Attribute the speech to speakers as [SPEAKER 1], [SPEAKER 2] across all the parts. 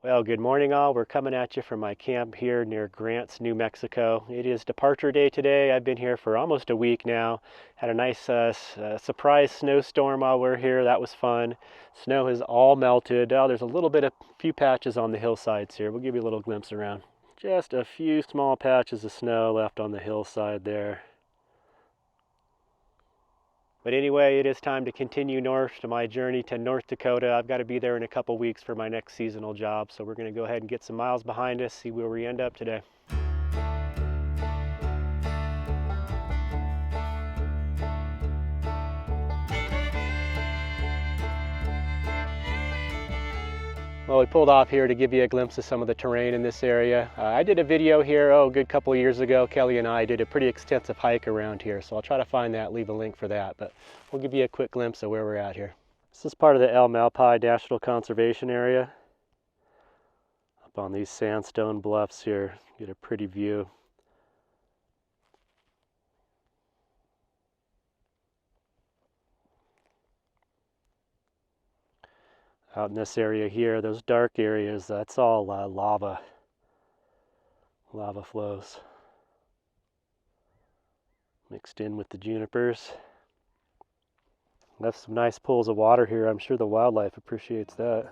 [SPEAKER 1] Well, good morning all. We're coming at you from my camp here near Grants, New Mexico. It is departure day today. I've been here for almost a week now. Had a nice surprise snowstorm while we're here. That was fun. Snow has all melted. Oh, there's a few patches on the hillsides here. We'll give you a little glimpse around. Just a few small patches of snow left on the hillside there. But anyway, it is time to continue north to my journey to North Dakota. I've got to be there in a couple weeks for my next seasonal job, so we're going to go ahead and get some miles behind us, see where we end up today. Well, we pulled off here to give you a glimpse of some of the terrain in this area. I did a video here, a good couple years ago. Kelly and I did a pretty extensive hike around here, so I'll try to find that, leave a link for that, but we'll give you a quick glimpse of where we're at here. This is part of the Malpais National Conservation Area. Up on these sandstone bluffs here, get a pretty view. Out in this area here, those dark areas, that's all lava flows mixed in with the junipers. Left some nice pools of water here. I'm sure the wildlife appreciates that.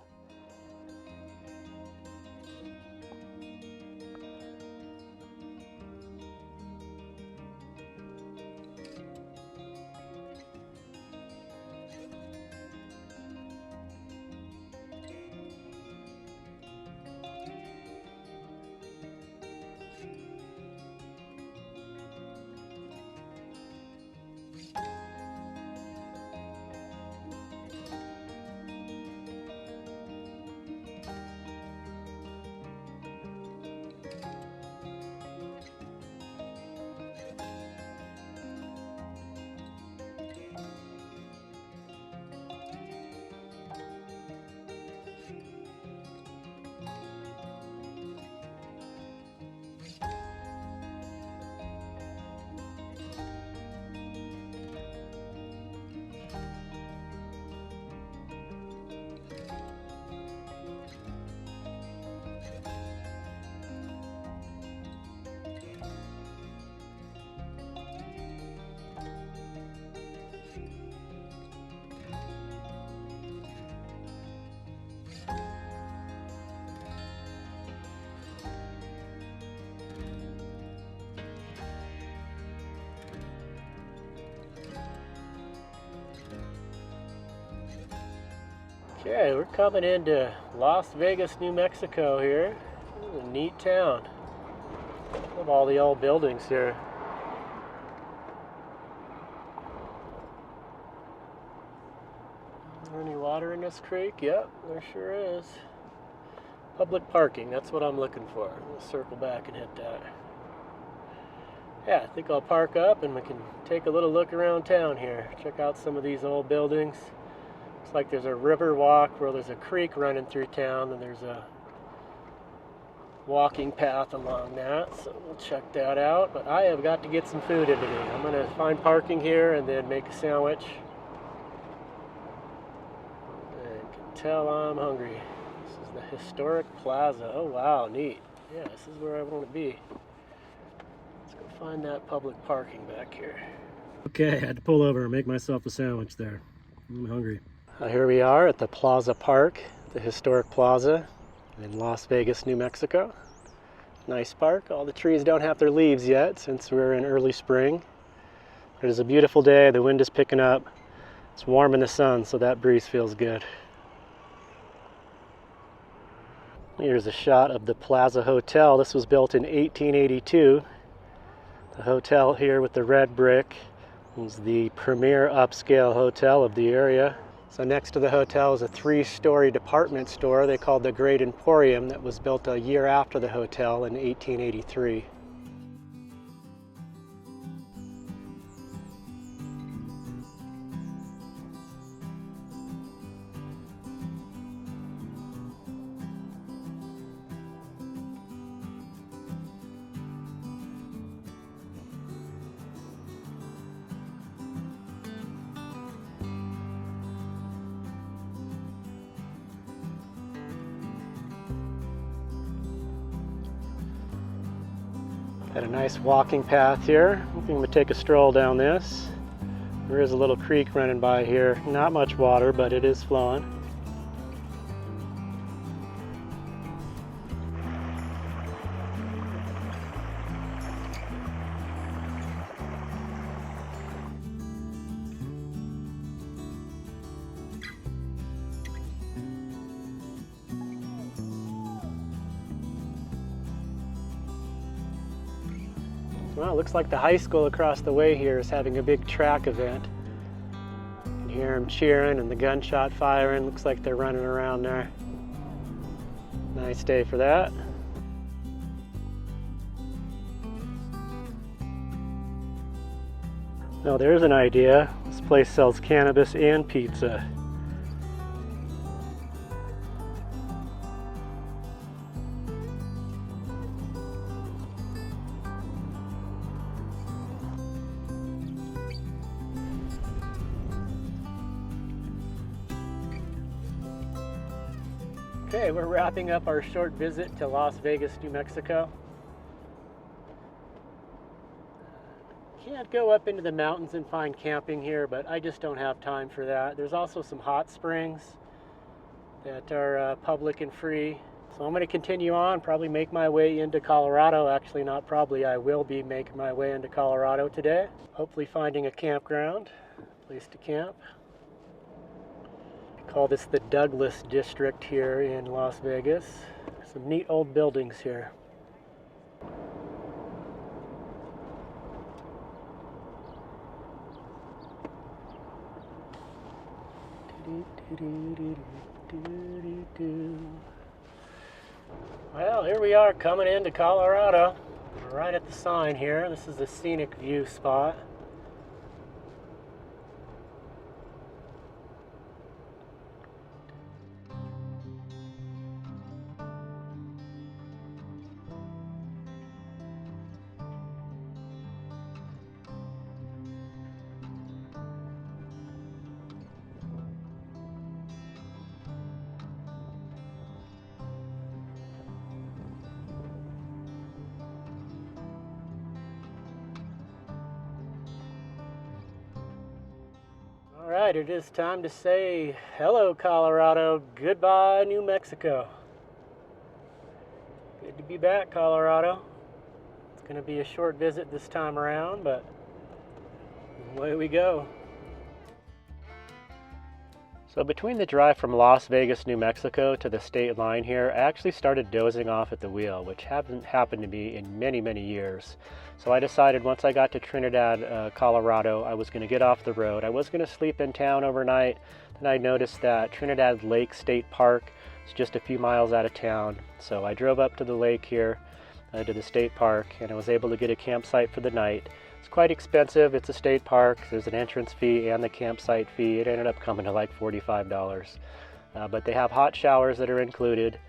[SPEAKER 1] Okay, we're coming into Las Vegas, New Mexico here. This is a neat town. Love all the old buildings here. Is there any water in this creek? Yep, there sure is. Public parking, that's what I'm looking for. We'll circle back and hit that. Yeah, I think I'll park up and we can take a little look around town here. Check out some of these old buildings. Looks like there's a river walk where there's a creek running through town, and there's a walking path along that, so we'll check that out. But I have got to get some food into me. I'm going to find parking here and then make a sandwich. And can tell I'm hungry. This is the historic plaza. Oh wow, neat. Yeah, this is where I want to be. Let's go find that public parking back here. Okay, I had to pull over and make myself a sandwich there. I'm hungry. Here we are at the Plaza Park, the historic plaza in Las Vegas, New Mexico. Nice park. All the trees don't have their leaves yet since we're in early spring. It is a beautiful day. The wind is picking up. It's warm in the sun, so that breeze feels good. Here's a shot of the Plaza Hotel. This was built in 1882. The hotel here with the red brick is the premier upscale hotel of the area. So next to the hotel is a 3-story department store they called the Great Emporium that was built a year after the hotel in 1883. Got a nice walking path here. I think I'm gonna take a stroll down this. There is a little creek running by here. Not much water, but it is flowing. Well, it looks like the high school across the way here is having a big track event. You can hear them cheering and the gunshot firing. Looks like they're running around there. Nice day for that. Now there's an idea. This place sells cannabis and pizza. Okay, we're wrapping up our short visit to Las Vegas, New Mexico. Can't go up into the mountains and find camping here, but I just don't have time for that. There's also some hot springs that are public and free. So I'm going to continue on, probably make my way into Colorado. Actually, not probably, I will be making my way into Colorado today. Hopefully finding a campground, place to camp. Call this the Douglas District here in Las Vegas. Some neat old buildings here. Well, here we are coming into Colorado. We're right at the sign here. This is a scenic view spot. All right, it is time to say hello, Colorado, goodbye, New Mexico. Good to be back, Colorado. It's going to be a short visit this time around, but away we go. So between the drive from Las Vegas, New Mexico to the state line here, I actually started dozing off at the wheel, which hasn't happened to me in many, many years. So I decided once I got to Trinidad, Colorado, I was going to get off the road. I was going to sleep in town overnight. Then I noticed that Trinidad Lake State Park is just a few miles out of town. So I drove up to the lake here, to the state park, and I was able to get a campsite for the night. It's quite expensive. It's a state park. There's an entrance fee and the campsite fee. It ended up coming to like $45. But they have hot showers that are included.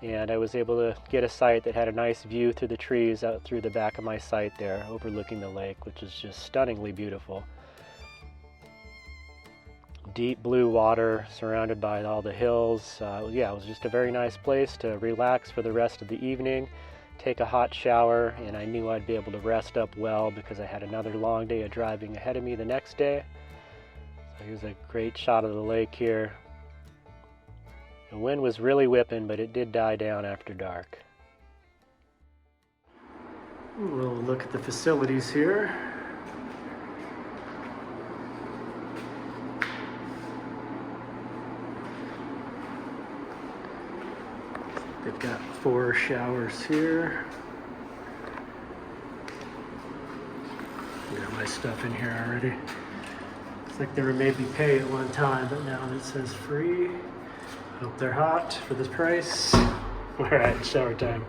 [SPEAKER 1] And I was able to get a site that had a nice view through the trees out through the back of my site there, overlooking the lake, which is just stunningly beautiful. Deep blue water surrounded by all the hills. Yeah, it was just a very nice place to relax for the rest of the evening, take a hot shower, and I knew I'd be able to rest up well because I had another long day of driving ahead of me the next day. So here's a great shot of the lake here. The wind was really whipping, but it did die down after dark. We'll look at the facilities here. They've got 4 showers here. Got my stuff in here already. Looks like they were maybe pay at one time, but now it says free. Hope they're hot for this price. All right, shower time.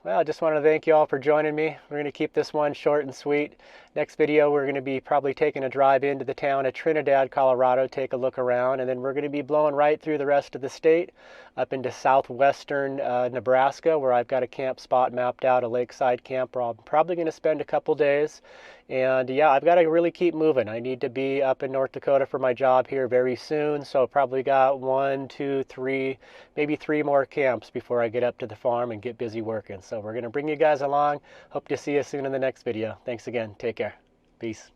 [SPEAKER 1] Well, I just want to thank you all for joining me. We're going to keep this one short and sweet. Next video, we're going to be probably taking a drive into the town of Trinidad, Colorado, take a look around, and then we're going to be blowing right through the rest of the state up into southwestern Nebraska, where I've got a camp spot mapped out, a lakeside camp where I'm probably going to spend a couple days. And yeah, I've got to really keep moving. I need to be up in North Dakota for my job here very soon, so probably got 1, 2, 3, maybe 3 more camps before I get up to the farm and get busy working. So we're going to bring you guys along. Hope to see you soon in the next video. Thanks again. Take care. Peace.